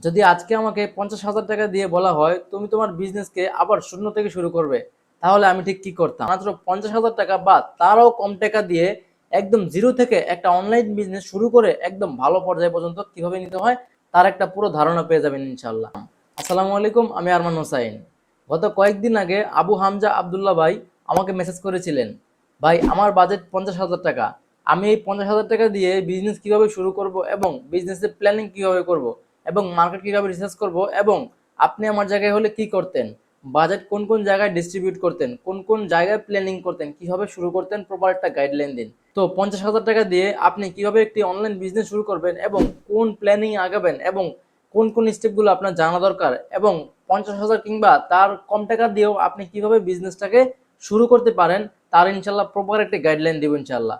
যদি আজকে আমাকে 50,000 টাকা দিয়ে বলা হয় তুমি তোমার বিজনেসকে আবার শূন্য থেকে শুরু করবে, তাহলে আমি ঠিক কি করতাম? মাত্র 50,000 টাকা বা তারও কম টাকা দিয়ে একদম জিরো থেকে একটা অনলাইন বিজনেস শুরু করে একদম ভালো পর্যায়ে পর্যন্ত কিভাবে নিতে হয় তার একটা পুরো ধারণা পেয়ে যাবেন ইনশাল্লাহ। আসসালামু আলাইকুম, আমি আরমান হোসাইন। গত কয়েকদিন আগে আবু হামজা আবদুল্লাহ ভাই আমাকে মেসেজ করেছিলেন, ভাই আমার বাজেট 50,000 টাকা, আমি এই 50,000 টাকা দিয়ে বিজনেস কিভাবে শুরু করব এবং বিজনেসের প্ল্যানিং কিভাবে করব এবং মার্কেট কিভাবে রিসার্চ করব এবং আপনি আমার জায়গায় হলে কি করতেন, বাজেট কোন কোন জায়গায় ডিস্ট্রিবিউট করতেন, কোন কোন জায়গায় প্ল্যানিং করতেন, কিভাবে শুরু করতেন, প্রপার একটা গাইডলাইন দিন। তো 50,000 টাকা দিয়ে আপনি কিভাবে একটি অনলাইন বিজনেস শুরু করবেন এবং কোন প্ল্যানিং আগাবেন এবং কোন কোন স্টেপগুলো আপনার জানা দরকার এবং 50,000 কিংবা তার কম টাকা দিয়েও আপনি কিভাবে বিজনেসটাকে শুরু করতে পারেন তার ইনশাল্লাহ প্রপার একটা গাইডলাইন দিব ইনশাল্লাহ।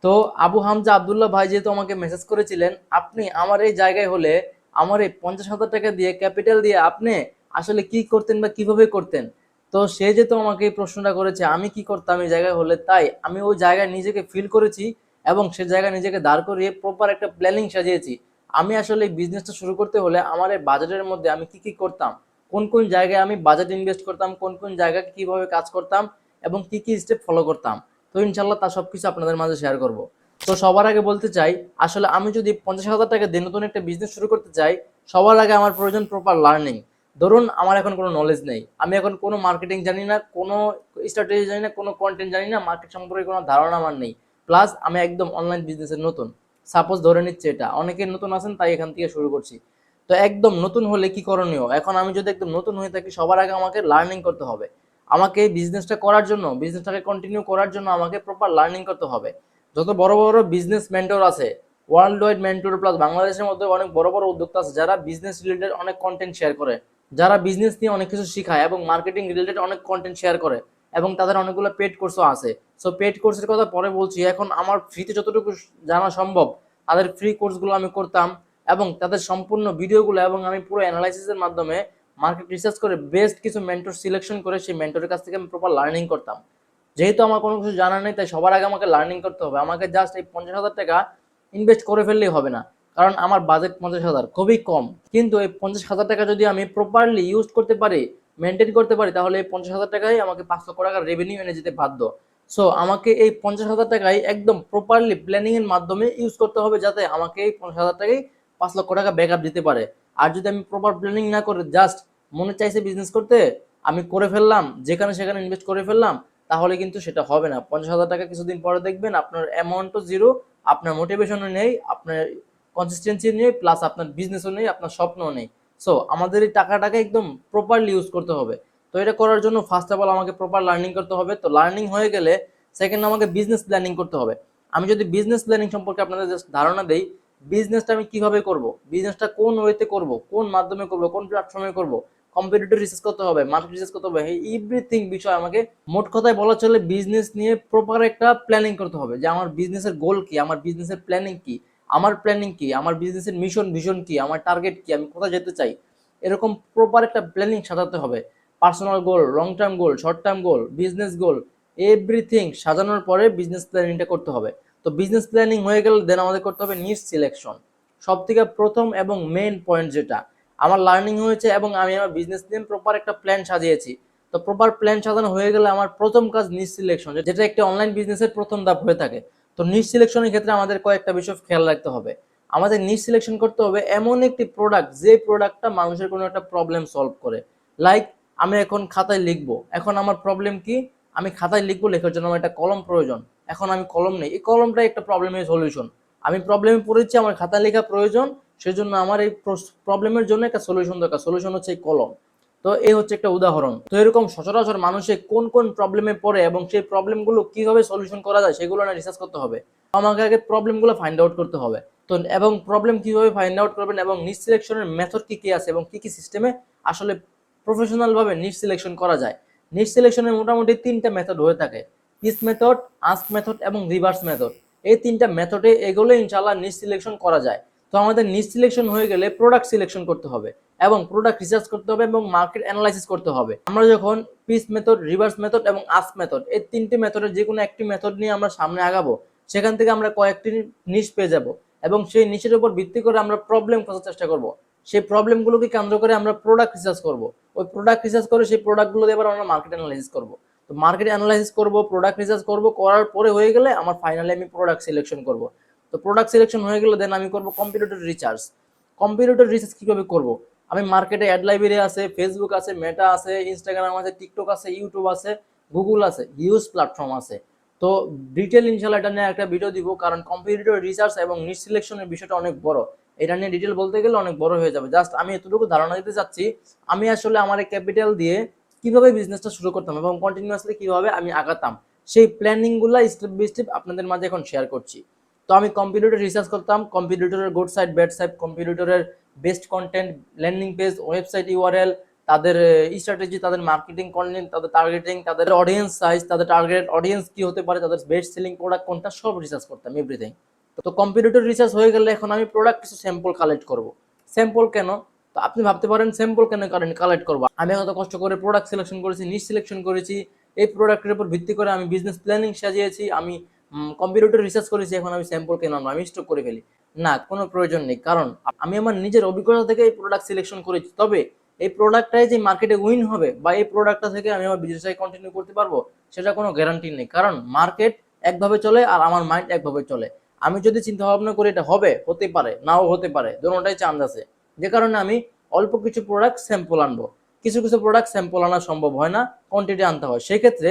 তো আবু হামজা আবদুল্লাহ ভাই যেহেতু আমাকে মেসেজ করেছিলেন, আপনি আমার এই জায়গায় হলে আমার এই 50,000 টাকা দিয়ে ক্যাপিটাল দিয়ে আপনি আসলে কি করতেন বা কিভাবে করতেন? তো সে যেহেতু আমাকে এই প্রশ্নটা করেছে আমি কি করতাম এই জায়গায় হলে, তাই আমি ওই জায়গায় নিজেকে ফিল করেছি এবং সে জায়গায় নিজেকে দাঁড় করিয়ে প্রপার একটা প্ল্যানিং সাজিয়েছি। আমি আসলে এই বিজনেসটা শুরু করতে হলে আমার এই বাজেটের মধ্যে আমি কি কি করতাম, কোন কোন জায়গায় আমি বাজেট ইনভেস্ট করতাম, কোন কোন জায়গায় কিভাবে কাজ করতাম এবং কি কি স্টেপ ফলো করতাম। তো ইনশাল্লাহ তা সবকিছু আপনাদের মাঝে শেয়ার করব। তো সবার আগে বলতে চাই, আসলে আমি যদি 50,000 টাকা দিয়ে নতুন একটা বিজনেস শুরু করতে চাই, সবার আগে আমার প্রয়োজন প্রপার লার্নিং। ধরুন আমার এখন কোনো নলেজ নেই, আমি এখন কোনো মার্কেটিং জানি না, কোনো স্ট্র্যাটেজি জানি না, কোনো কন্টেন্ট জানি না, মার্কেট সম্পর্কে কোনো ধারণা আমার নেই, প্লাস আমি একদম অনলাইন বিজনেসের নতুন। সাপোজ ধরে নিচ্ছে এটা অনেকে নতুন আছেন তাই এখান থেকে শুরু করছি। তো একদম নতুন হলে কি করণীয়? এখন আমি যদি একদম নতুন হয়ে থাকি, সবার আগে আমাকে লার্নিং করতে হবে। আমাকে বিজনেসটা করার জন্য, বিজনেসটাকে কন্টিনিউ করার জন্য আমাকে প্রপার লার্নিং করতে হবে। যত বড় বড় বিজনেস মেন্টর আছে, ওয়ার্ল্ড ওয়াইড মেন্টর প্লাস বাংলাদেশের মধ্যে অনেক বড় বড় উদ্যোক্তা আছে যারা বিজনেস রিলেটেড অনেক কন্টেন্ট শেয়ার করে, যারা বিজনেস নিয়ে অনেক কিছু শেখায় এবং মার্কেটিং রিলেটেড অনেক কন্টেন্ট শেয়ার করে এবং তাদের অনেকগুলো পেড কোর্সও আছে। সো পেড কোর্সের কথা পরে বলছি, এখন আমার ফ্রিতে যতটুকু জানা সম্ভব তাদের ফ্রি কোর্সগুলো আমি করতাম এবং তাদের সম্পূর্ণ ভিডিওগুলো এবং আমি পুরো অ্যানালাইসিসের মাধ্যমে মার্কেট রিসার্চ করে বেস্ট কিছু মেন্টর সিলেকশন করে সেই মেন্টরের কাছ থেকে আমি প্রপার লার্নিং করতাম। যেহেতু আমার কোনো কিছু জানা নেই, তাই সবার আগে আমাকে লার্নিং করতে হবে। আমাকে জাস্ট এই 50,000 টাকা ইনভেস্ট করে ফেললেই হবে না, কারণ আমার বাজেট 50,000 খুবই কম। কিন্তু এই 50,000 টাকা যদি আমি প্রপারলি ইউজ করতে পারি, মেনটেন করতে পারি, তাহলে এই 50,000 টাকাই আমাকে 5 লক্ষ টাকার রেভিনিউ এনে যেতে বাধ্য। সো আমাকে এই 50,000 টাকাই একদম প্রপারলি প্ল্যানিং এর মাধ্যমে ইউজ করতে হবে, যাতে আমাকে এই 50,000 টাকাই 5 লক্ষ টাকা ব্যাকআপ দিতে পারে। আর যদি আমি প্রপার প্ল্যানিং না করে জাস্ট মনে চাইছে বিজনেস করতে, আমি করে ফেললাম, যেখানে সেখানে ইনভেস্ট করে ফেললাম, তাহলে কিন্তু সেটা হবে না। 50,000 টাকা কিছুদিন পরে দেখবেন আপনার অ্যামাউন্টও জিরো, আপনার মোটিভেশনও নেই, আপনার কনসিস্টেন্সি নেই, প্লাস আপনার বিজনেসও নেই, আপনার স্বপ্নও নেই। সো আমাদের এই টাকাটাকে একদম প্রপারলি ইউজ করতে হবে। তো এটা করার জন্য ফার্স্ট অফ অল আমাকে প্রপার লার্নিং করতে হবে। তো লার্নিং হয়ে গেলে সেকেন্ড আমাকে বিজনেস প্ল্যানিং করতে হবে। আমি যদি বিজনেস প্ল্যানিং সম্পর্কে আপনাদের জাস্ট ধারণা দেই, বিজনেসটা আমি কিভাবে করব, বিজনেসটা কোন ওয়েতে করব, কোন মাধ্যমে করব, কোন প্ল্যাটফর্মে করব, কম্পিটিটর রিসার্চ করতে হবে, মার্কেট রিসার্চ করতে হবে, এভরিথিং বিষয় আমাকে, মোট কথায় বলা চলে বিজনেস নিয়ে প্রপার একটা প্ল্যানিং করতে হবে যে আমার বিজনেসের গোল কি, আমার বিজনেসের প্ল্যানিং কি, আমার প্ল্যানিং কি, আমার বিজনেসের মিশন ভিশন কি, আমার টার্গেট কি, আমি কোথায় যেতে চাই, এরকম প্রপার একটা প্ল্যানিং সাজাতে হবে। Personal goal, long term goal, short term goal, business goal, everything সাজানোর পরে বিজনেস প্ল্যানিংটা করতে হবে। তো বিজনেস প্ল্যানিং হয়ে গেলে দেন আমাদের করতে হবে নিশ সিলেকশন। সব থেকে প্রথম এবং মেইন পয়েন্ট যেটা আমার লার্নিং হয়েছে এবং আমি আমার বিজনেস নিয়ে প্রপার একটা প্ল্যান সাজিয়েছি। তো প্রপার প্ল্যান সাজানো হয়ে গেলে আমার প্রথম কাজ নিশ সিলেকশন, যেটা একটা অনলাইন বিজনেসের প্রথম ধাপ হয়ে থাকে। তো নিশ সিলেকশনের ক্ষেত্রে আমাদের কয়েকটা বিষয় খেয়াল রাখতে হবে। আমাদের নিশ সিলেকশন করতে হবে এমন একটি প্রোডাক্ট, যে প্রোডাক্টটা মানুষের কোনো একটা প্রবলেম সলভ করে। লাইক আমি এখন খাতায় লিখবো, এখন আমার প্রবলেম কি, আমি খাতায় লিখবো, লেখার জন্য আমার একটা কলম প্রয়োজন, এখন আমি কলম নেই, এই কলমটাই একটা প্রবলেমের সলিউশন। আমি প্রবলেমে পড়েছি, আমার খাতা লেখা প্রয়োজন, সেজন্য আমার এই প্রবলেমের জন্য একটা সলিউশন দরকার, সলিউশন হচ্ছে এই কলম। তো এই হচ্ছে একটা উদাহরণ। তো এরকম সচরাচর মানুষে কোন কোন প্রবলেমে পড়ে এবং সেই প্রবলেমগুলো কিভাবে সলিউশন করা যায় সেগুলো না রিসার্চ করতে হবে। আমাকে আগে প্রবলেমগুলো ফাইন্ড আউট করতে হবে। তো এবং প্রবলেম কিভাবে ফাইন্ড আউট করবেন এবং নিশ সিলেকশনের মেথড কি কি আছে এবং কি কি সিস্টেমে আসলে প্রফেশনাল ভাবে নিশ সিলেকশন করা যায়। নিশ সিলেকশনের মোটামুটি 3টা মেথড হয়ে থাকে, পিস মেথড, আস্ক মেথড এবং রিভার্স মেথড। এই 3টা মেথডে এগুলো ইনশাআল্লাহ নিশ সিলেকশন করা যায়। তো আমাদের নিশ সিলেকশন হয়ে গেলে প্রোডাক্ট সিলেকশন করতে হবে এবং প্রোডাক্ট রিসার্চ করতে হবে এবং মার্কেট অ্যানালাইসিস করতে হবে। আমরা যখন পিস মেথড, রিভার্স মেথড এবং আস্ক মেথড, এই 3টে মেথডের যে কোনো একটি মেথড নিয়ে আমরা সামনে আগাবো, সেখান থেকে আমরা কয়েকটি নিশ পেয়ে যাব এবং সেই নিশের উপর ভিত্তি করে আমরা প্রবলেম খোঁজার চেষ্টা করব। সেই প্রবলেমগুলোকে কেন্দ্র করে আমরা প্রোডাক্ট রিসার্চ করব। ওই প্রোডাক্ট রিসার্চ করে সেই প্রোডাক্টগুলো দিয়ে এবার আমরা মার্কেট অ্যানালাইসিস করব। তো মার্কেট অ্যানালাইসিস করব, প্রোডাক্ট রিসার্চ করব, করার পরে হয়ে গেলে আমার ফাইনালি আমি প্রোডাক্ট সিলেকশন করব। তো প্রোডাক্ট সিলেকশন হয়ে গেলে দেন আমি করব কম্পিটিটর রিসার্চ। কম্পিটিটর রিসার্চ কিভাবে করব? আমি মার্কেটে অ্যাড লাইব্রেরি আছে, ফেসবুক আছে, মেটা আছে, ইনস্টাগ্রাম আছে, টিকটক আছে, ইউটিউব আছে, গুগল আছে, হিউজ প্ল্যাটফর্ম আছে। তো ডিটেল ইনশাল্লাহ এটা নিয়ে একটা ভিডিও দিব, কারণ কম্পিটিটর রিসার্চ এবং নিশ সিলেকশনের বিষয়টা অনেক বড়। এটা নিয়ে ডিটেল বলতে গেলে অনেক বড় হয়ে যাবে। জাস্ট আমি এতটুকু ধারণা দিতে চাচ্ছি আমি আসলে আমার এই ক্যাপিটাল দিয়ে কিভাবে বিজনেসটা শুরু করতাম এবং কন্টিনিউয়াসলি কিভাবে আমি আগাতাম, সেই প্ল্যানিংগুলো স্টেপ বাই স্টেপ আপনাদের মাঝে এখন শেয়ার করছি। তো আমি কম্পিটিটর রিসার্চ করতাম, কম্পিটিটরের গুড সাইড ব্যাড সাইড, কম্পিটিটরের best content, landing page, website URL, তাদের স্ট্র্যাটেজি, তাদের মার্কেটিং কন্টেন্ট, তাদের টার্গেটিং, তাদের অডিয়েন্স সাইজ, তাদের টার্গেট অডিয়েন্স কি হতে পারে, তাদের বেস্ট সেলিং প্রোডাক্ট কোনটা, সব রিসার্চ করতাম এভরিথিং। তো কম্পিটিটর রিসার্চ হয়ে গেলে এখন আমি প্রোডাক্ট কিছু স্যাম্পল কালেক্ট করব। স্যাম্পল কেন? তো আপনি ভাবতে পারেন স্যাম্পল কেন কালেক্ট করবো? আমি কত কষ্ট করে প্রোডাক্ট সিলেকশন করেছি, নিশ সিলেকশন করেছি, এই প্রোডাক্টের উপর ভিত্তি করে আমি বিজনেস প্ল্যানিং সাজিয়েছি, আমি কম্পিউটার রিসার্চ করেছি, এখন আমি স্যাম্পল কেন আনবো, আমি স্টক করে ফেলি? না, কোনো প্রয়োজন নেই, কারণ আমি আমার নিজের অভিজ্ঞতা থেকে এই প্রোডাক্ট সিলেকশন করেছি। তবে এই প্রোডাক্টটাই যে মার্কেটে উইন হবে বা এই প্রোডাক্টটা থেকে আমি আমার বিজনেসটাকে কন্টিনিউ করতে পারবো, সেটা কোনো গ্যারান্টি নেই। কারণ মার্কেট একভাবে চলে আর আমার মাইন্ড একভাবে চলে। আমি যদি চিন্তা ভাবনা করি এটা হবে, হতে পারে, নাও হতে পারে, দুটোটাই চান্স আছে। যে কারণে আমি অল্প কিছু প্রোডাক্ট স্যাম্পল আনবো। কিছু কিছু প্রোডাক্ট স্যাম্পল আনা সম্ভব হয় না, কোয়ান্টিটি আনতে হয়, সেক্ষেত্রে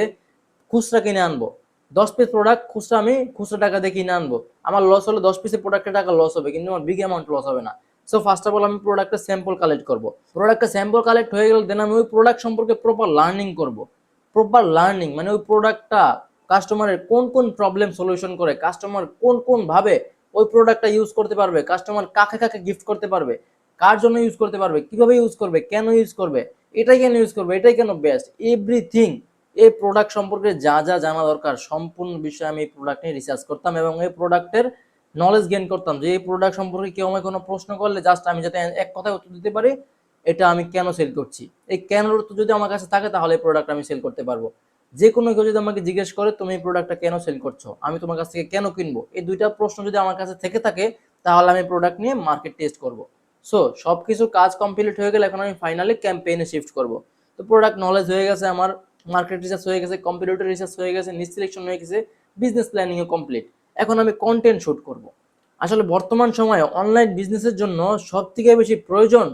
খুচরা কিনে আনবো। 10 পিস প্রোডাক্ট খুচরা আমি খুচরা টাকা দিয়ে কিনে আনবো। আমার লস হলে 10 পিসের প্রোডাক্টের টাকা লস হবে, কিন্তু আমার বিগ অ্যামাউন্ট লস হবে না। সো ফার্স্ট অফ অল আমি প্রোডাক্টের স্যাম্পল কালেক্ট করবো। প্রোডাক্টের স্যাম্পল কালেক্ট হয়ে গেলে দেন আমি ওই প্রোডাক্ট সম্পর্কে প্রপার লার্নিং করব। প্রপার লার্নিং মানে ওই প্রোডাক্টটা কাস্টমারের কোন কোন প্রবলেম সলিউশন করে, কাস্টমার কোন কোন ভাবে ওই প্রোডাক্টটা ইউজ করতে পারবে, কাস্টমার কাকে কাকে গিফট করতে পারবে, কার জন্য ইউজ করতে পারবে, কিভাবে ইউজ করবে, কেন ইউজ করবে, এটাই কেন ইউজ করবে, এটাই কেন বেস্ট, এভরিথিং এই প্রোডাক্ট সম্পর্কে যা যা জানা দরকার সম্পূর্ণ বিষয়ে আমি এই প্রোডাক্ট নিয়ে রিসার্চ করতাম এবং এই প্রোডাক্টের নলেজ গেইন করতাম, যে এই প্রোডাক্ট সম্পর্কে কেউ আমায় কোনো প্রশ্ন করলে জাস্ট আমি যাতে এক কথায় উত্তর দিতে পারি, এটা আমি কেন সেল করছি। এই কেন উত্তর যদি আমার কাছে থাকে তাহলে এই প্রোডাক্ট আমি সেল করতে পারবো। যে কোনো কেউ যদি আমাকে জিজ্ঞেস করে তুমি এই প্রোডাক্টটা কেন সেল করছো, আমি তোমার কাছ থেকে কেন কিনবো, এই দুইটা প্রশ্ন যদি আমার কাছে থেকে থাকে তাহলে আমি প্রোডাক্ট নিয়ে মার্কেট টেস্ট করব। সো সবকিছু কাজ কমপ্লিট হয়ে গেলে এখন আমি ফাইনালি ক্যাম্পেইনে শিফট করব। তো প্রোডাক্ট নলেজ হয়ে গেছে আমার, মার্কেট রিসার্চ হয়ে গেছে, কম্পিউটার রিসার্চ হয়ে গেছে, নিশ সিলেকশন হয়ে গেছে, বিজনেস প্ল্যানিংও কমপ্লিট। এখন আমি কন্টেন্ট শুট করব। আসলে বর্তমান সময়ে অনলাইন বিজনেসের জন্য সব থেকে বেশি প্রয়োজন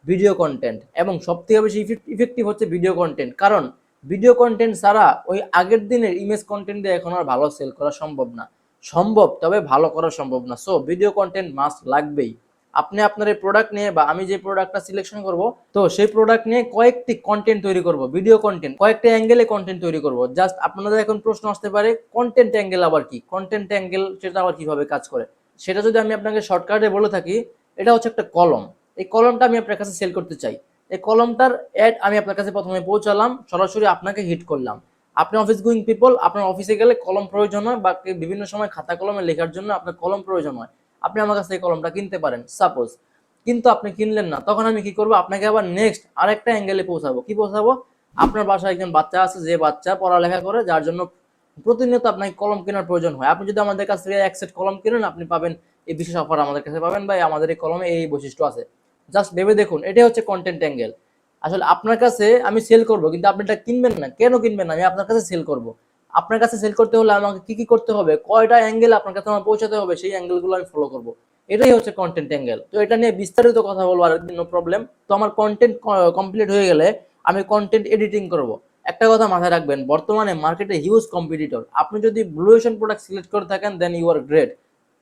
ভিডিও কন্টেন্ট, এবং সব থেকে বেশি ইফেক্টিভ হচ্ছে ভিডিও কন্টেন্ট। কারণ ভিডিও কন্টেন্ট ছাড়া ওই আগের দিনের ইমেজ কন্টেন্ট দিয়ে এখন আর ভালো সেল করা সম্ভব না। সম্ভব, তবে ভালো করা সম্ভব না। সো ভিডিও কন্টেন্ট মাস্ট লাগবেই। আপনি আপনার এই প্রোডাক্ট নিয়ে বা আমি যে প্রোডাক্টটা সিলেকশন করব, তো সেই প্রোডাক্ট নিয়ে কয়েকটি কন্টেন্ট তৈরি করব, ভিডিও কন্টেন্ট, কয়েকটি অ্যাঙ্গেলে কন্টেন্ট তৈরি করব। জাস্ট আপনাদের এখন প্রশ্ন আসতে পারে কন্টেন্ট অ্যাঙ্গেল আবার কি, কন্টেন্ট অ্যাঙ্গেল সেটা আবার কিভাবে কাজ করে। সেটা যদি আমি আপনাকে শর্টকাটে বলে থাকি, এটা হচ্ছে একটা কলম। এই কলমটা আমি আপনার কাছে সেল করতে চাই। এই কলমটার অ্যাড আমি আপনার কাছে প্রথমে পৌঁছালাম, সরাসরি আপনাকে হিট করলাম। আপনি অফিস গোয়িং পিপল, আপনার অফিসে গেলে কলম প্রয়োজন হয় বা বিভিন্ন সময় খাতা কলমে লেখার জন্য আপনার কলম প্রয়োজন হয়, আপনি আমার কাছে এই কলমটা কিনতে পারেন সাপোজ। কিন্তু আপনি কিনলেন না, তখন আমি কি করবো, আপনাকে আবার নেক্সট আরেকটা অ্যাঙ্গেলে পৌঁছাবো। কি পৌঁছাবো? আপনার বাসায় একজন বাচ্চা আছে, যে বাচ্চা পড়ালেখা করে, যার জন্য প্রতিনিয়ত আপনাকে কলম কেনার প্রয়োজন হয়। আপনি যদি আমাদের কাছ থেকে এক সেট কলম কিনেন, আপনি পাবেন এই বিশেষ অফার আমাদের কাছে পাবেন, ভাই আমাদের এই কলমে এই বৈশিষ্ট্য আছে। জাস্ট ভেবে দেখুন, এটাই হচ্ছে কন্টেন্ট অ্যাঙ্গেল। আসলে আপনার কাছে আমি সেল করব, কিন্তু আপনি এটা কিনবেন না। কেন কিনবেন না? আমি আপনার কাছে সেল করব। আপনার কাছে সেল করতে হলে আমাকে কি কি করতে হবে, কয়টা অ্যাঙ্গেল আপনার কাছে আমার পৌঁছাতে হবে, সেই অ্যাঙ্গেলগুলো আমি ফলো করব। এটাই হচ্ছে কন্টেন্ট অ্যাঙ্গেল। তো এটা নিয়ে বিস্তারিত কথা বলবো আরেকদিন, নো প্রবলেম। তো আমার কন্টেন্ট কমপ্লিট হয়ে গেলে আমি কন্টেন্ট এডিটিং করব। একটা কথা মাথায় রাখবেন, বর্তমানে মার্কেটে হিউজ কম্পিটিটর। আপনি যদি ব্লু ওশন প্রোডাক্ট সিলেক্ট করে থাকেন দেন ইউ আর গ্রেট,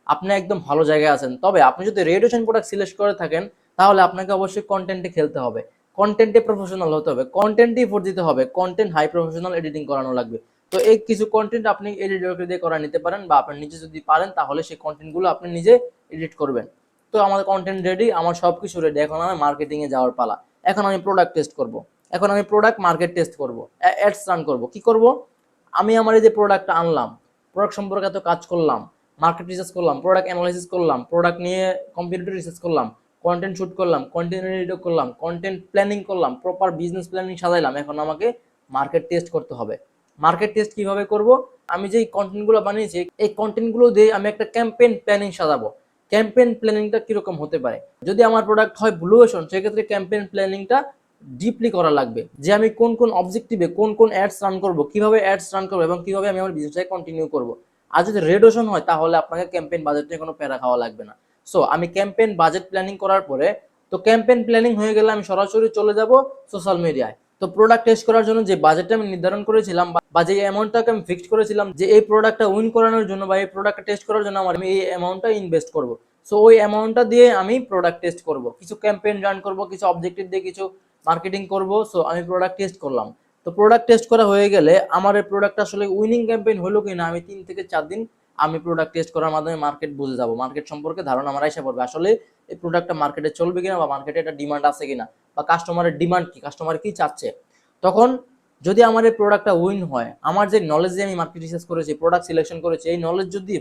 আপনি একদম ভালো জায়গায় আছেন। তবে আপনি যদি রেড ওশন প্রোডাক্ট সিলেক্ট করে থাকেন তাহলে আপনাকে অবশ্যই কন্টেন্টে খেলতে হবে, কন্টেন্টে প্রফেশনাল হতে হবে, কন্টেন্টই ভোট দিতে হবে, কন্টেন্ট হাই প্রফেশনাল এডিটিং করানো লাগবে। তো এই কিছু কন্টেন্ট আপনি এডিটরকে দিয়ে করা নিতে পারেন, বা আপনি নিজে যদি পারেন তাহলে সেই কন্টেন্টগুলো আপনি নিজে এডিট করবেন। তো আমাদের কন্টেন্ট রেডি, আমার সব কিছু রেডি, এখন আমি মার্কেটিংয়ে যাওয়ার পালা। এখন আমি প্রোডাক্ট টেস্ট করব, এখন আমি প্রোডাক্ট মার্কেট টেস্ট করব, অ্যাডস রান করব। কি করব? আমি আমার এই যে প্রোডাক্টটা আনলাম, প্রোডাক্ট সম্পর্কে এত কাজ করলাম, মার্কেট রিসার্চ করলাম, প্রোডাক্ট অ্যানালাইসিস করলাম, প্রোডাক্ট নিয়ে কম্পিউটার রিসার্চ করলাম, কন্টেন্ট শুট করলাম, কন্টেন্ট এডিট করলাম, কন্টেন্ট প্ল্যানিং করলাম, প্রপার বিজনেস প্ল্যানিং সাজাইলাম। এখন আমাকে মার্কেট টেস্ট করতে হবে। মার্কেট টেস্ট কিভাবে করব? আমি যেই কন্টেন্টগুলো বানিয়েছি এই কন্টেন্টগুলো দিয়ে আমি একটা ক্যাম্পেইন প্ল্যানিং সাজাবো। ক্যাম্পেইন প্ল্যানিংটা কিরকম হতে পারে। যদি আমার প্রোডাক্ট হয় ব্লু ওশন, সেক্ষেত্রে ক্যাম্পেইন প্ল্যানিংটা ডিপলি করা লাগবে, যে আমি কোন কোন অবজেক্টিভে কোন কোন অ্যাডস রান করব, কিভাবে অ্যাডস রান করবো এবং কিভাবে আমি আমার বিজনেসটাকে কন্টিনিউ করব। আর যদি রেড ওশন হয়, তাহলে আপনাকে ক্যাম্পেইন বাজেট নিয়ে কোনো প্যারা খাওয়া লাগবে না। সো আমি ক্যাম্পেইন বাজেট প্ল্যানিং করার পরে, তো ক্যাম্পেইন প্ল্যানিং হয়ে গেলে আমি সরাসরি চলে যাব সোশ্যাল মিডিয়ায়। তো প্রোডাক্ট টেস্ট করার জন্য যে বাজেটটা আমি নির্ধারণ করেছিলাম বা যে অ্যামাউন্টটাকে আমি ফিক্সড করেছিলাম, যে এই প্রোডাক্টটা উইন করানোর জন্য বা এই প্রোডাক্টটা টেস্ট করার জন্য আমি এই অ্যামাউন্টটা ইনভেস্ট করব। সো ওই অ্যামাউন্টটা দিয়ে আমি প্রোডাক্ট টেস্ট করব, কিছু ক্যাম্পেইন রান করব, কিছু অবজেক্টিভ দিয়ে কিছু মার্কেটিং করব। সো আমি প্রোডাক্ট টেস্ট করলাম। তো প্রোডাক্ট টেস্ট করা হয়ে গেলে আমার এই প্রোডাক্ট আসলে উইনিং ক্যাম্পেইন হলো কিনা, আমি 3 থেকে 4 দিন আমি প্রোডাক্ট টেস্ট করার মাধ্যমে মার্কেট বুঝে যাব, মার্কেট সম্পর্কে ধারণা আমার এসে পড়বে আসলে এই প্রোডাক্টটা মার্কেটে চলবে কিনা বা মার্কেটে একটা ডিমান্ড আছে কিনা বা কাস্টমারের ডিমান্ড কি, কাস্টমার কি চাচ্ছে। তখন যদি আমার এই প্রোডাক্টটা উইন হয়, আমার যে নলেজ দিয়ে আমি মার্কেট রিসার্চ করেছি, প্রোডাক্ট সিলেকশন করেছি, এই নলেজ যদি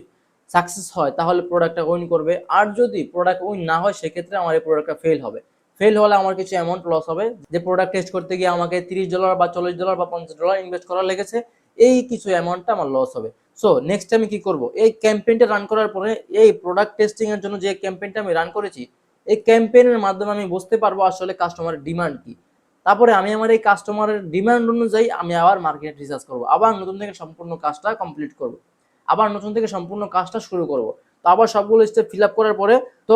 সাকসেস হয় তাহলে প্রোডাক্টটা উইন করবে। আর যদি প্রোডাক্ট উইন না হয়, সেক্ষেত্রে আমার এই প্রোডাক্টটা ফেল হবে। ফেল হলে আমার কিছু অ্যামাউন্ট লস হবে, যে প্রোডাক্ট টেস্ট করতে গিয়ে আমাকে $30 বা $40 বা $50 ইনভেস্ট করা লেগেছে, এই কিছু অ্যামাউন্টটা আমার লস হবে। সো নেক্সট আমি কি করব, এই ক্যাম্পেইনটা রান করার পরে এই প্রোডাক্ট টেস্টিং এর জন্য যে ক্যাম্পেইনটা আমি রান করেছি, এই ক্যাম্পেইনের মাধ্যমে আমি বুঝতে পারবো আসলে কাস্টমারের ডিমান্ড কি। তারপরে আমি আমার এই কাস্টমারের ডিমান্ড অনুযায়ী আমি আবার মার্কেট রিসার্চ করব, আবার নতুন থেকে সম্পূর্ণ কাজটা কমপ্লিট করব, আবার নতুন থেকে সম্পূর্ণ কাজটা শুরু করব। তো আবার সবগুলো স্টেপ ফিল আপ করার পরে, তো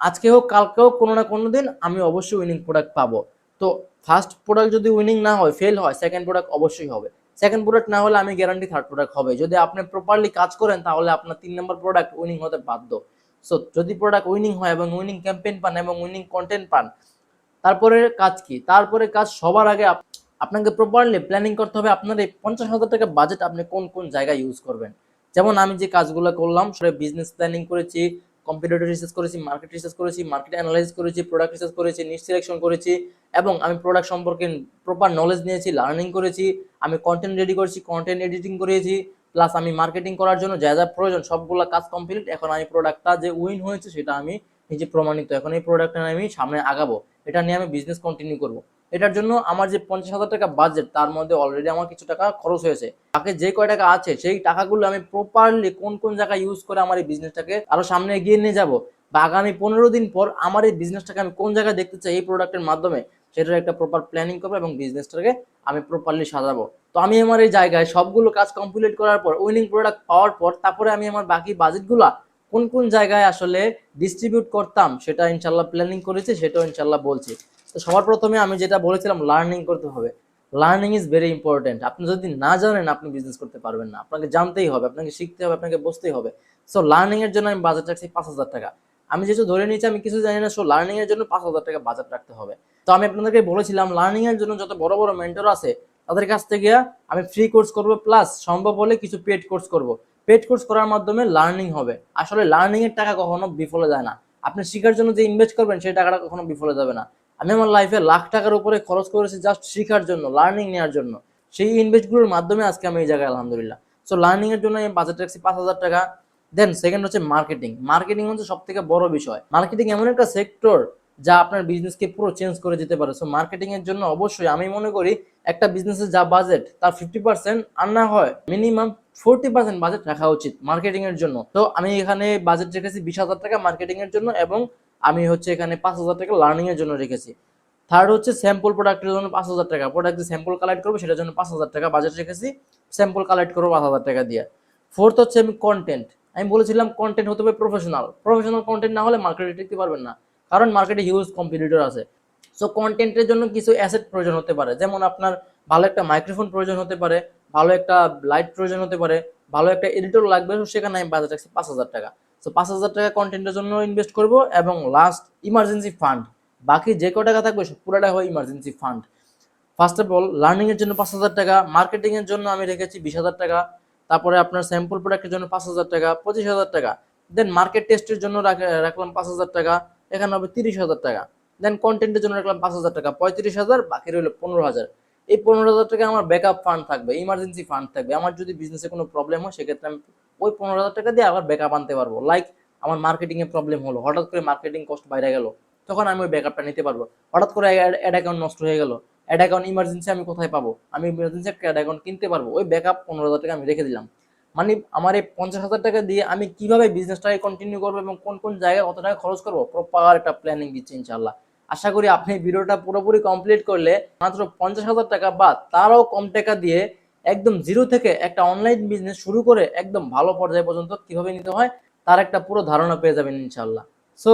আজকে হোক কালকে হোক কোনো না কোনো দিন আমি অবশ্যই উইনিং প্রোডাক্ট পাবো। তো ফার্স্ট প্রোডাক্ট যদি উইনিং না হয়, ফেল হয়, সেকেন্ড প্রোডাক্ট অবশ্যই হবে। সেকেন্ড প্রোডাক্ট না হলে আমি গ্যারান্টি থার্ড প্রোডাক্ট হবে। যদি আপনি প্রপারলি কাজ করেন, তাহলে আপনার 3 নম্বর প্রোডাক্ট উইনিং হতে বাধ্য। সো যদি প্রোডাক্ট উইনিং হয় এবং উইনিং ক্যাম্পেইন পান এবং উইনিং কন্টেন্ট পান, তারপরে কাজ কি, তারপরে কাজ সবার আগে আপনাকে প্রপারলি প্ল্যানিং করতে হবে আপনার এই 50,000 টাকা বাজেট আপনি কোন কোন জায়গায় ইউজ করবেন। যেমন আমি যে কাজগুলো করলাম, সেটা বিজনেস প্ল্যানিং করেছি, কম্পিটিটর রিসার্চ করেছি, মার্কেট রিসার্চ করেছি, মার্কেট অ্যানালাইজ করেছি, প্রোডাক্ট রিসার্চ করেছি, নিশ সিলেকশন করেছি, এবং আমি প্রোডাক্ট সম্পর্কে প্রপার নলেজ নিয়েছি, লার্নিং করেছি, আমি কন্টেন্ট রেডি করেছি, কন্টেন্ট এডিটিং করেছি, প্লাস আমি মার্কেটিং করার জন্য যা যা প্রয়োজন সবগুলো কাজ কমপ্লিট। এখন আমি প্রোডাক্টটা যে উইন হয়েছে সেটা আমি নিজে প্রমাণিত, এখন এই প্রোডাক্টটা আমি সামনে আগাবো, এটা নিয়ে আমি বিজনেস কন্টিনিউ করবো। এটার জন্য আমার যে 50,000 টাকা বাজেট, তার মধ্যে অলরেডি আমার কিছু টাকা খরচ হয়েছে। বাকি যে কয় টাকা আছে, সেই টাকাগুলো আমি প্রপারলি কোন কোন জায়গায় ইউজ করে আমার এই বিজনেসটাকে আরো সামনে এগিয়ে নিয়ে যাব, বা আগামী 15 দিন পর আমার এই বিজনেসটাকে আমি কোন জায়গায় দেখতে চাই এই প্রোডাক্টের মাধ্যমে, সেটার একটা প্রপার প্ল্যানিং করবো এবং বিজনেসটাকে আমি প্রপারলি সাজাবো। তো আমি আমার এই জায়গায় সবগুলো কাজ কমপ্লিট করার পর, উইনিং প্রোডাক্ট পাওয়ার পর, তারপরে আমি আমার বাকি বাজেটগুলা কোন কোন জায়গায় আসলে ডিস্ট্রিবিউট করতাম সেটা ইনশাল্লাহ প্ল্যানিং করেছি, সেটাও ইনশাল্লাহ বলছি। তো সবার প্রথমে আমি যেটা বলেছিলাম, লার্নিং করতে হবে। Learning is very important. আপনি যদি না জানেন, আপনি বিজনেস করতে পারবেন না। আপনাকে জানতেই হবে, আপনাকে শিখতে হবে, আপনাকে বুঝতেই হবে। সো লার্নিং এর জন্য আমি বাজেট রাখছি 5,000 টাকা। আমি যেহেতু ধরে নিয়েছি আমি কিছু জানি না, সো লার্নিং এর জন্য 5,000 টাকা বাজেট রাখতে হবে। তো আমি আপনাদেরকে বলেছিলাম, লার্নিং এর জন্য যত বড় বড় মেন্টর আছে, তাদের কাছ থেকে আমি ফ্রি কোর্স করবো, প্লাস সম্ভব হলে কিছু পেড কোর্স করব। পেড কোর্স করার মাধ্যমে লার্নিং হবে। আসলে লার্নিং এর টাকা কখনো বিফলে যায় না। আপনি শেখার জন্য যে ইনভেস্ট করবেন, সেই টাকাটা কখনো বিফলে যাবে না। আমি আমার লাইফে লাখ টাকার উপরে খরচ করেছি জাস্ট শেখার জন্য, লার্নিং নেওয়ার জন্য। সেই ইনভেস্টগুলোর মাধ্যমে আজকে আমি এই জায়গায় আলহামদুলিল্লাহ। সো লার্নিং এর জন্য আমি বাজেট রাখছি 5,000 টাকা। দেন সেকেন্ড হচ্ছে মার্কেটিং। মার্কেটিং হচ্ছে সব থেকে বড় বিষয়। মার্কেটিং এমন একটা সেক্টর যা আপনার বিজনেসকে পুরো চেঞ্জ করে দিতে পারে। সো মার্কেটিং এর জন্য অবশ্যই আমি মনে করি একটা বিজনেসের যা বাজেট, তার 50% আর না হয় মিনিমাম 40% বাজেট রাখা উচিত মার্কেটিং এর জন্য। তো আমি এখানে বাজেট রেখেছি 20,000 টাকা মার্কেটিং এর জন্য, এবং আমি হচ্ছে এখানে 5,000 টাকা লার্নিং এর জন্য রেখেছি। থার্ড হচ্ছে স্যাম্পল প্রোডাক্টের জন্য 5,000 টাকা, প্রোডাক্ট যে স্যাম্পল কালেক্ট করবো সেটার জন্য 5,000 টাকা বাজেট রেখেছি, স্যাম্পল কালেক্ট করবো 5,000 টাকা দিয়ে। ফোর্থ হচ্ছে আমি কন্টেন্ট। আমি বলেছিলাম কন্টেন্ট হতে হবে প্রফেশনাল। প্রফেশনাল কন্টেন্ট না হলে মার্কেটে টিকতে পারবেন না, কারণ মার্কেটে হিউজ কম্পিটিটর আছে। সো কন্টেন্টের জন্য কিছু অ্যাসেট প্রয়োজন হতে পারে, যেমন আপনার ভালো একটা মাইক্রোফোন প্রয়োজন হতে পারে, ভালো একটা লাইট প্রয়োজন হতে পারে, ভালো একটা এডিটর লাগবে। সেখানে আমি বাজেট রাখছি 5,000 টাকা। সো 5,000 টাকা কন্টেন্টের জন্য ইনভেস্ট করব, এবং লাস্ট ইমার্জেন্সি ফান্ড। বাকি যে কয় টাকা থাকবে পুরোটা হয় emergency fund. First of all learning এর জন্য 5,000 টাকা, মার্কেটিং এর জন্য আমি রেখেছি 20,000 টাকা, তারপরে আপনার স্যাম্পল প্রোডাক্টের জন্য 5,000 টাকা, 25,000 টাকা। দেন মার্কেট টেস্টের জন্য রাখলাম 5,000 টাকা, এখানে হবে 30,000 টাকা। দেন কন্টেন্টের জন্য রাখলাম 5,000 টাকা, 35,000, বাকি রইল 15,000। এই 15,000 টাকা আমার ব্যাকআপ ফান্ড থাকবে, ইমার্জেন্সি ফান্ড থাকবে। আমার যদি বিজনেসে কোনো প্রবলেম হয়, সেক্ষেত্রে আমি ওই 15,000 টাকা দিয়ে আবার ব্যাকআপ আনতে পারবো। লাইক আমার মার্কেটিং এ প্রবলেম হলো, হঠাৎ করে মার্কেটিং কস্ট বাইরে গেল, তখন আমি ওই ব্যাকআপটা নিতে পারবো। হঠাৎ করে অ্যাড অ্যাকাউন্ট নষ্ট হয়ে গেল, অ্যাড অ্যাকাউন্ট ইমার্জেন্সি আমি কোথায় পাবো? আমি ইমার্জেন্সি একটা অ্যাড অ্যাকাউন্ট কিনতে পারবো, ওই ব্যাকআপ 15,000 টাকা আমি রেখে দিলাম। মানে আমার এই 50,000 টাকা দিয়ে আমি কিভাবে বিজনেসটাকে কন্টিনিউ করবো এবং কোন কোন জায়গায় কত টাকা খরচ করবো, প্রপার একটা প্ল্যানিং দিচ্ছি ইনশাল্লাহ। আশা করি আপনি ভিডিওটা পুরোপুরি কমপ্লিট করলে মাত্র 50,000 টাকা বা তারও কম টাকা দিয়ে একদম জিরো থেকে একটা অনলাইন বিজনেস শুরু করে একদম ভালো পর্যায়ে পর্যন্ত কিভাবে নিতে হয় তার একটা পুরো ধারণা পেয়ে যাবেন ইনশাল্লাহ। সো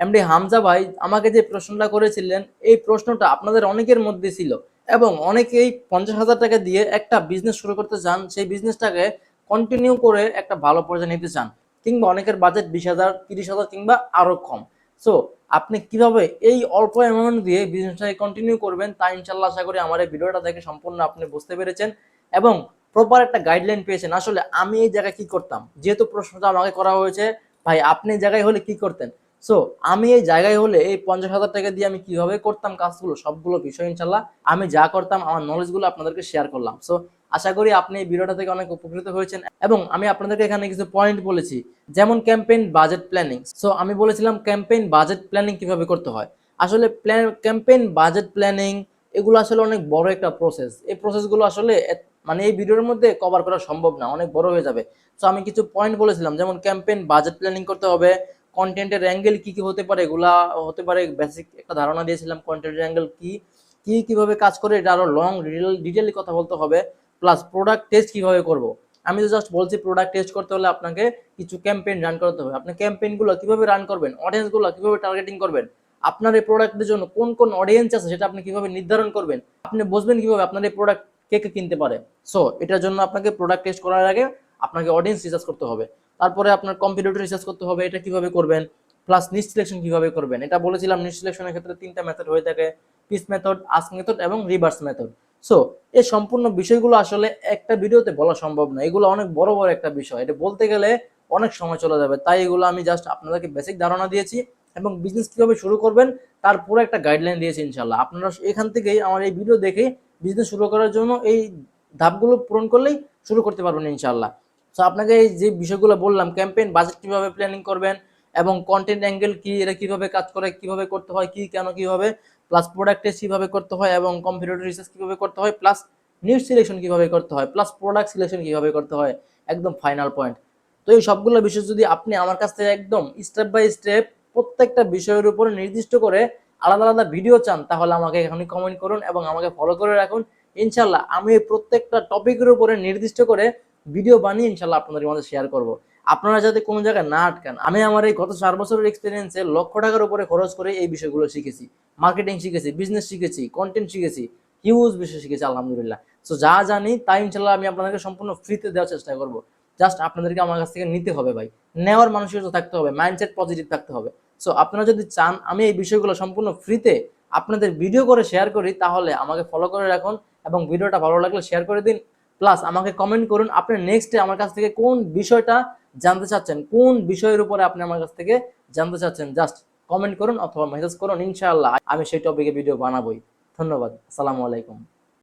এমডি হামজা ভাই আমাকে যে প্রশ্নটা করেছিলেন, এই প্রশ্নটা আপনাদের অনেকের মধ্যে ছিল এবং অনেকেই 50,000 টাকা দিয়ে একটা বিজনেস শুরু করতে চান, সেই বিজনেসটাকে কন্টিনিউ করে একটা ভালো পর্যায়ে নিতে চান, কিংবা অনেকের বাজেট 20,000, 30,000 কিংবা আরো কম। সো আপনি কিভাবে এই অল্প অ্যামাউন্ট দিয়ে বিজনেসটাকে কন্টিনিউ করবেন তা ইনশাল্লাহ আশা করি আমার এই ভিডিওটা দেখে সম্পূর্ণ আপনি বুঝতে পেরেছেন এবং প্রপার একটা গাইডলাইন পেয়েছেন। আসলে আমি এই জায়গায় কি করতাম, যেহেতু প্রশ্নটা আমাকে করা হয়েছে, ভাই আপনি এই জায়গায় হলে কি করতেন। সো আমি এই জায়গায় হলে এই 50,000 টাকা দিয়ে আমি কিভাবে করতাম কাজগুলো, সবগুলো বিষয় ইনশাল্লাহ আমি যা করতাম আমার নলেজগুলো আপনাদেরকে শেয়ার করলাম। সো আশা করি আপনি এই ভিডিওটা থেকে অনেক উপকৃত হয়েছেন এবং আমি আপনাদেরকে এখানে কিছু পয়েন্ট বলেছি, যেমন ক্যাম্পেইন বাজেট প্ল্যানিং। সো আমি বলেছিলাম ক্যাম্পেইন বাজেট প্ল্যানিং কিভাবে করতে হয়। আসলে ক্যাম্পেইন বাজেট প্ল্যানিং এগুলো আসলে অনেক বড় একটা প্রসেস। এই প্রসেসগুলো আসলে মানে এই ভিডিওর মধ্যে কভার করা সম্ভব না, অনেক বড় হয়ে যাবে। সো আমি কিছু পয়েন্ট বলেছিলাম, যেমন ক্যাম্পেইন বাজেট প্ল্যানিং করতে হবে, কন্টেন্টের অ্যাঙ্গেল কি কি হতে পারে, এগুলা হতে পারে বেসিক একটা ধারণা দিয়েছিলাম কন্টেন্টের অ্যাঙ্গেল কি কি কিভাবে কাজ করে, এটা আরো লং ডিটেইলি কথা বলতে হবে। প্লাস প্রোডাক্ট টেস্ট কিভাবে করব, আমি তো জাস্ট বলছি প্রোডাক্ট টেস্ট করতে হলে আপনাকে কিছু ক্যাম্পেইন রান করতে হবে। আপনি ক্যাম্পেইনগুলো কিভাবে রান করবেন, অডিয়েন্সগুলো কিভাবে টার্গেটিং করবেন, আপনার এই প্রোডাক্টের জন্য কোন কোন অডিয়েন্স আছে সেটা আপনি কিভাবে নির্ধারণ করবেন, আপনি বুঝবেন কিভাবে আপনার এই প্রোডাক্ট কে কে কিনতে পারে। সো এটার জন্য আপনাকে প্রোডাক্ট টেস্ট করার আগে আপনাকে অডিয়েন্স রিসার্চ করতে হবে, তারপরে আপনার কম্পিটিটর রিসার্চ করতে হবে, এটা কিভাবে করবেন। প্লাস নিচ সিলেকশন কিভাবে করবেন, এটা বলেছিলাম নিচ সিলেকশনের ক্ষেত্রে তিনটা মেথড হয়ে থাকে, পিস মেথড, আস্ক মেথড এবং রিভার্স মেথড। সো এই সম্পূর্ণ বিষয়গুলো আসলে একটা ভিডিওতে বলা সম্ভব না, এগুলো অনেক বড় বড় একটা বিষয়, এটা বলতে গেলে অনেক সময় চলে যাবে, তাই এগুলো আমি জাস্ট আপনাদেরকে বেসিক ধারণা দিয়েছি এবং বিজনেস কিভাবে শুরু করবেন তার পুরো একটা গাইডলাইন দিয়েছি ইনশাল্লাহ। আপনারা এখান থেকেই আমার এই ভিডিও দেখে বিজনেস শুরু করার জন্য এই ধাপগুলো পূরণ করলেই শুরু করতে পারবেন ইনশাল্লাহ। সো আপনাকে এই যে বিষয়গুলো বললাম, ক্যাম্পেইন বাজেট কিভাবে প্ল্যানিং করবেন এবং কন্টেন্ট অ্যাঙ্গেল কি, এটা কিভাবে কাজ করে, কিভাবে করতে হয়, কি কেন কিভাবে, প্লাস প্রোডাক্ট টেস্ট কিভাবে করতে হয় এবং কম্পিটিটর রিসার্চ কিভাবে করতে হয়, প্লাস নিউজ সিলেকশন কিভাবে করতে হয়, প্লাস প্রোডাক্ট সিলেকশন কিভাবে করতে হয়, একদম ফাইনাল পয়েন্ট। তো এই সবগুলো বিষয় যদি আপনি আমার কাছ থেকে একদম স্টেপ বাই স্টেপ প্রত্যেকটা বিষয়ের উপরে নির্দিষ্ট করে আলাদা আলাদা ভিডিও চান, তাহলে আমাকে এখনই কমেন্ট করুন এবং আমাকে ফলো করে রাখুন। ইনশাল্লাহ আমি প্রত্যেকটা টপিকের উপরে নির্দিষ্ট করে ভিডিও বানিয়ে ইনশাল্লাহ আপনাদের মাঝে শেয়ার করব। আপনারা যাতে কোনো জায়গায় না আটকান। আমি আমার এই গত 4 বছরের এক্সপিরিয়েন্সে লক্ষ টাকার উপরে খরচ করে এই বিষয়গুলো শিখেছি, মার্কেটিং শিখেছি, বিজনেস শিখেছি, কন্টেন্ট শিখেছি, হিউজ বিষয় শিখেছি আলহামদুলিল্লাহ। সো যা জানি তাই ইনশাল্লাহ আমি আপনাদেরকে সম্পূর্ণ ফ্রিতে দেওয়ার চেষ্টা করব। জাস্ট আপনাদেরকে আমার কাছ থেকে নিতে হবে ভাই, নেওয়ার মানসিকতা থাকতে হবে, মাইন্ডসেট পজিটিভ থাকতে হবে। সো আপনারা যদি চান আমি এই বিষয়গুলো সম্পূর্ণ ফ্রিতে আপনাদের ভিডিও করে শেয়ার করি, তাহলে আমাকে ফলো করে রাখুন এবং ভিডিওটা ভালো লাগলে শেয়ার করে দিন। প্লাস আমাকে কমেন্ট করুন আপনি নেক্সটে আমার কাছ থেকে কোন বিষয়টা জানতে চাচ্ছেন, কোন বিষয়ের উপরে আপনি আমার কাছ থেকে জানতে চাচ্ছেন, জাস্ট কমেন্ট করুন অথবা মেসেজ করুন, ইনশাআল্লাহ আমি সেই টপিকে ভিডিও বানাবোই। ধন্যবাদ, আসসালামু আলাইকুম।